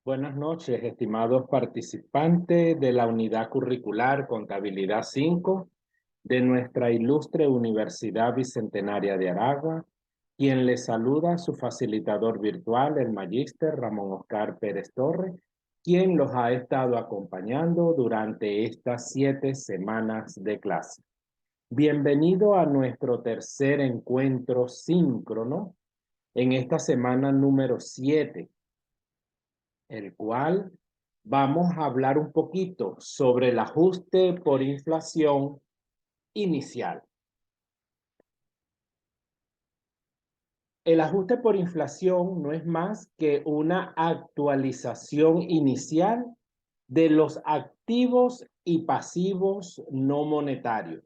Buenas noches, estimados participantes de la unidad curricular Contabilidad 5 de nuestra ilustre Universidad Bicentenaria de Aragua, quien les saluda su facilitador virtual, el magíster Ramón Oscar Pérez Torres, quien los ha estado acompañando durante estas 7 semanas de clase. Bienvenido a nuestro tercer encuentro síncrono en esta semana número 7, el cual vamos a hablar un poquito sobre el ajuste por inflación inicial. El ajuste por inflación no es más que una actualización inicial de los activos y pasivos no monetarios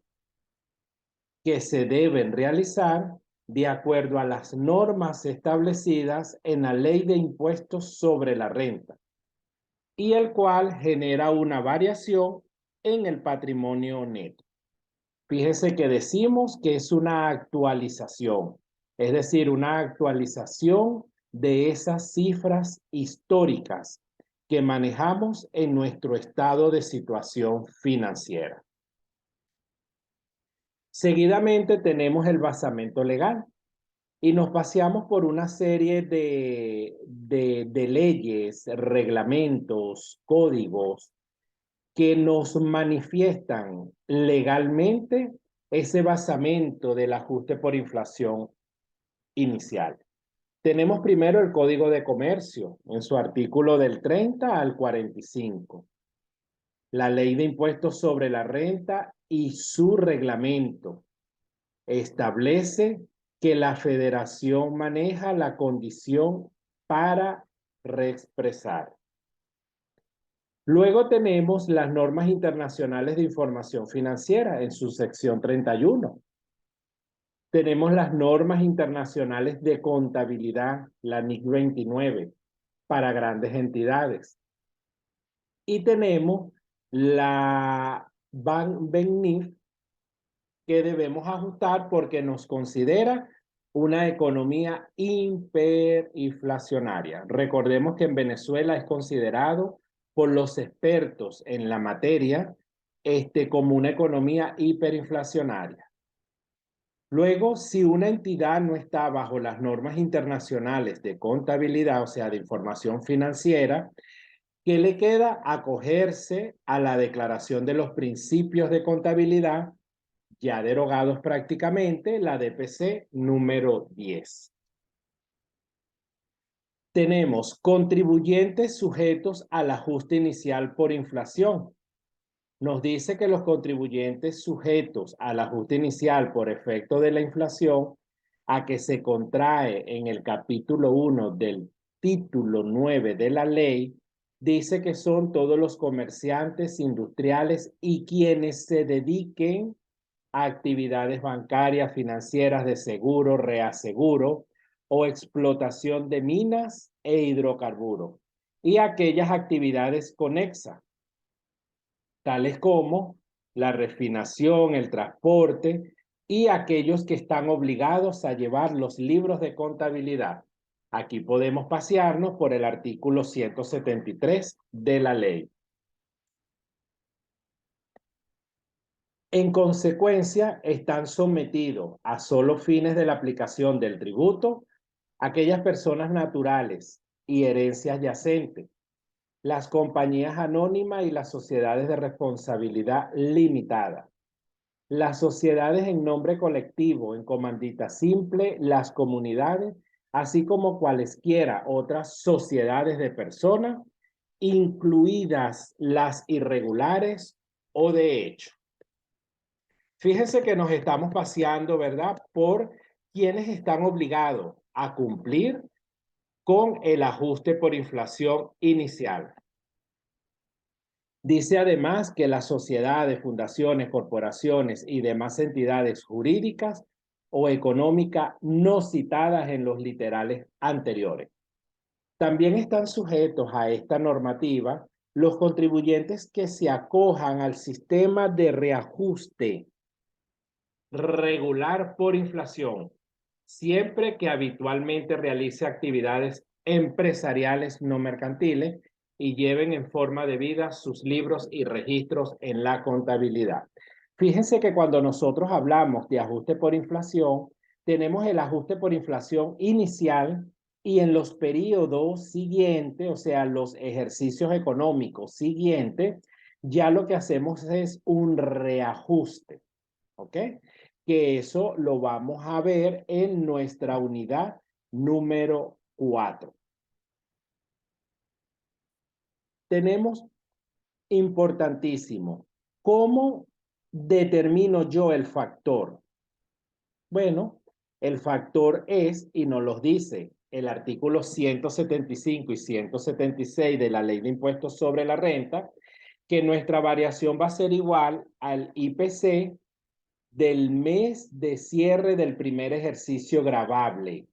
que se deben realizar de acuerdo a las normas establecidas en la Ley de Impuestos sobre la Renta, y el cual genera una variación en el patrimonio neto. Fíjese que decimos que es una actualización, es decir, una actualización de esas cifras históricas que manejamos en nuestro estado de situación financiera. Seguidamente tenemos el basamento legal y nos paseamos por una serie de leyes, reglamentos, códigos que nos manifiestan legalmente ese basamento del ajuste por inflación inicial. Tenemos primero el Código de Comercio, en su artículo del 30 al 45. La Ley de Impuestos sobre la Renta y su reglamento establece que la Federación maneja la condición para reexpresar. Luego tenemos las normas internacionales de información financiera en su sección 31. Tenemos las normas internacionales de contabilidad, la NIC 29, para grandes entidades. Y tenemos la BANNIF, que debemos ajustar porque nos considera una economía hiperinflacionaria. Recordemos que en Venezuela es considerado por los expertos en la materia como una economía hiperinflacionaria. Luego, si una entidad no está bajo las normas internacionales de contabilidad, o sea, de información financiera, ¿qué le queda? Acogerse a la Declaración de los Principios de Contabilidad, ya derogados prácticamente, la DPC número 10. Tenemos contribuyentes sujetos al ajuste inicial por inflación. Nos dice que los contribuyentes sujetos al ajuste inicial por efecto de la inflación, a que se contrae en el capítulo 1 del título 9 de la ley, dice que son todos los comerciantes industriales y quienes se dediquen a actividades bancarias, financieras, de seguro, reaseguro o explotación de minas e hidrocarburos, y aquellas actividades conexas, tales como la refinación, el transporte y aquellos que están obligados a llevar los libros de contabilidad. Aquí podemos pasearnos por el artículo 173 de la ley. En consecuencia, están sometidos a solo fines de la aplicación del tributo aquellas personas naturales y herencias yacentes, las compañías anónimas y las sociedades de responsabilidad limitada, las sociedades en nombre colectivo, en comandita simple, las comunidades, así como cualesquiera otras sociedades de personas, incluidas las irregulares o de hecho. Fíjense que nos estamos paseando, ¿verdad?, por quienes están obligados a cumplir con el ajuste por inflación inicial. Dice además que las sociedades, fundaciones, corporaciones y demás entidades jurídicas o económicas no citadas en los literales anteriores. También están sujetos a esta normativa los contribuyentes que se acojan al sistema de reajuste regular por inflación, siempre que habitualmente realice actividades empresariales no mercantiles, y lleven en forma debida sus libros y registros en la contabilidad. Fíjense que cuando nosotros hablamos de ajuste por inflación, tenemos el ajuste por inflación inicial y en los periodos siguientes, o sea, los ejercicios económicos siguientes, ya lo que hacemos es un reajuste, ¿ok? Que eso lo vamos a ver en nuestra unidad número 4. Tenemos importantísimo, ¿cómo determino yo el factor? Bueno, el factor es, y nos los dice el artículo 175 y 176 de la Ley de Impuestos sobre la Renta, que nuestra variación va a ser igual al IPC del mes de cierre del primer ejercicio gravable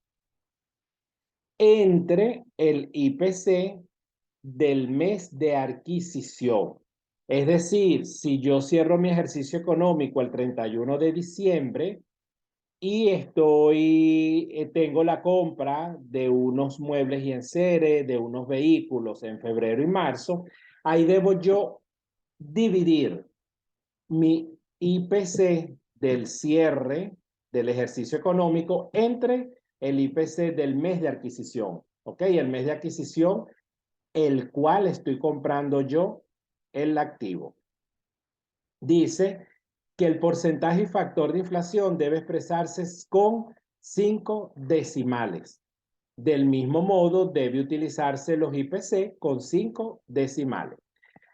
entre el IPC del mes de adquisición. Es decir, si yo cierro mi ejercicio económico el 31 de diciembre y tengo la compra de unos muebles y enseres, de unos vehículos en febrero y marzo, ahí debo yo dividir mi IPC del cierre del ejercicio económico entre el IPC del mes de adquisición. ¿Ok? El mes de adquisición, el cual estoy comprando yo el activo. Dice que el porcentaje y factor de inflación debe expresarse con 5 decimales. Del mismo modo, debe utilizarse los IPC con 5 decimales.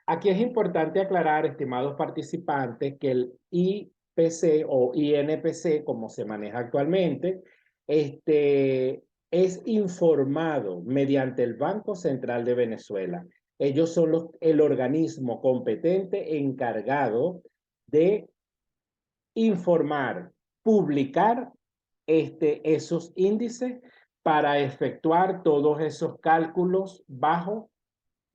Aquí es importante aclarar, estimados participantes, que el IPC o INPC, como se maneja actualmente, es informado mediante el Banco Central de Venezuela. Ellos son el organismo competente encargado de informar, publicar esos índices para efectuar todos esos cálculos bajo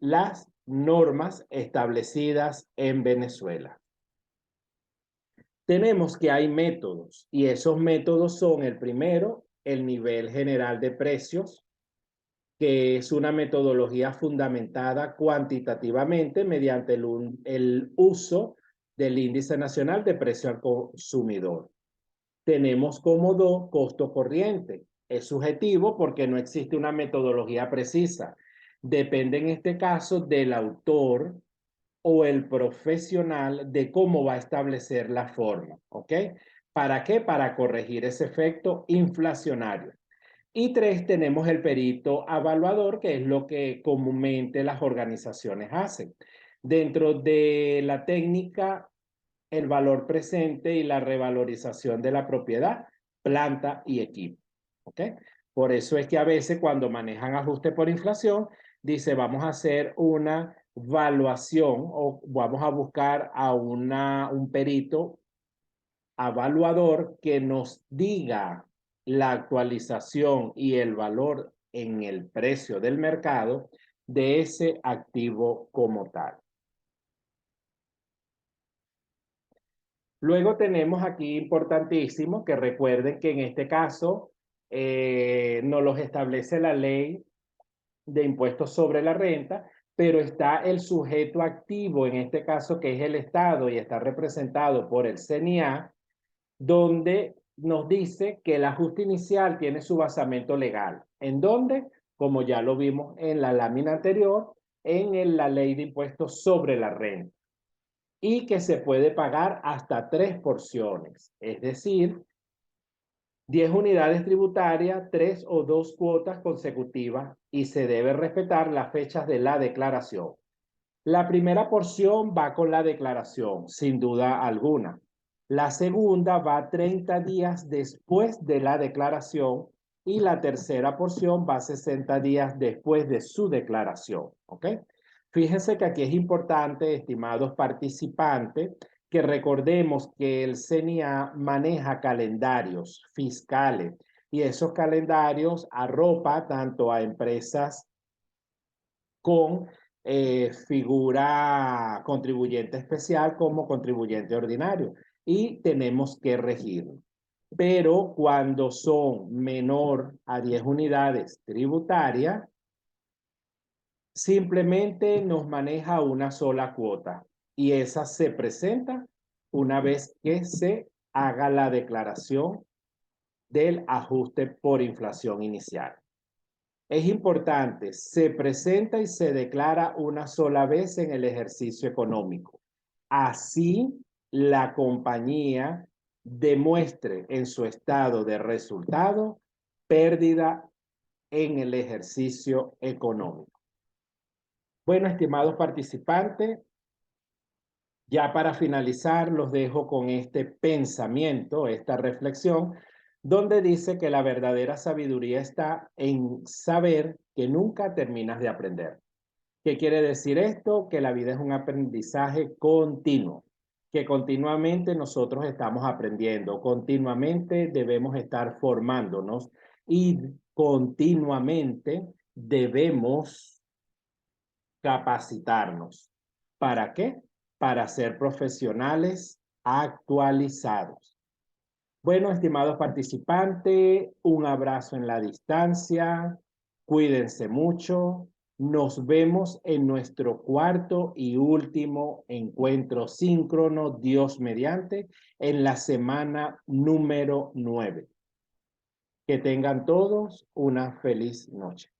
las normas establecidas en Venezuela. Tenemos que hay métodos y esos métodos son el primero, el nivel general de precios, que es una metodología fundamentada cuantitativamente mediante el uso del Índice Nacional de Precio al Consumidor. Tenemos como dos, costo corriente. Es subjetivo porque no existe una metodología precisa. Depende en este caso del autor o el profesional de cómo va a establecer la forma, ¿ok? ¿Para qué? Para corregir ese efecto inflacionario. Y tres, tenemos el perito evaluador, que es lo que comúnmente las organizaciones hacen. Dentro de la técnica, el valor presente y la revalorización de la propiedad, planta y equipo, ¿ok? Por eso es que a veces cuando manejan ajuste por inflación, dice vamos a hacer una evaluación o vamos a buscar a un perito evaluador que nos diga la actualización y el valor en el precio del mercado de ese activo como tal. Luego tenemos aquí importantísimo que recuerden que en este caso nos los establece la ley de impuestos sobre la renta, pero está el sujeto activo en este caso que es el Estado y está representado por el CNIA, donde nos dice que el ajuste inicial tiene su basamento legal. ¿En dónde? Como ya lo vimos en la lámina anterior, en la ley de impuestos sobre la renta. Y que se puede pagar hasta 3 porciones, es decir, 10 unidades tributarias, 3 o 2 cuotas consecutivas y se debe respetar las fechas de la declaración. La primera porción va con la declaración, sin duda alguna. La segunda va 30 días después de la declaración y la tercera porción va 60 días después de su declaración. ¿Ok? Fíjense que aquí es importante, estimados participantes, que recordemos que el CNIA maneja calendarios fiscales y esos calendarios arropa tanto a empresas con figura contribuyente especial como contribuyente ordinario y tenemos que regirlo. Pero cuando son menor a 10 unidades tributarias, simplemente nos maneja una sola cuota y esa se presenta una vez que se haga la declaración del ajuste por inflación inicial. Es importante, se presenta y se declara una sola vez en el ejercicio económico. Así, la compañía demuestre en su estado de resultado pérdida en el ejercicio económico. Bueno, estimados participantes, ya para finalizar, los dejo con este pensamiento, esta reflexión, donde dice que la verdadera sabiduría está en saber que nunca terminas de aprender. ¿Qué quiere decir esto? Que la vida es un aprendizaje continuo, que continuamente nosotros estamos aprendiendo, continuamente debemos estar formándonos y continuamente debemos capacitarnos. ¿Para qué? Para ser profesionales actualizados. Bueno, estimados participantes, un abrazo en la distancia, cuídense mucho, nos vemos en nuestro cuarto y último encuentro síncrono, Dios mediante, en la semana número 9. Que tengan todos una feliz noche.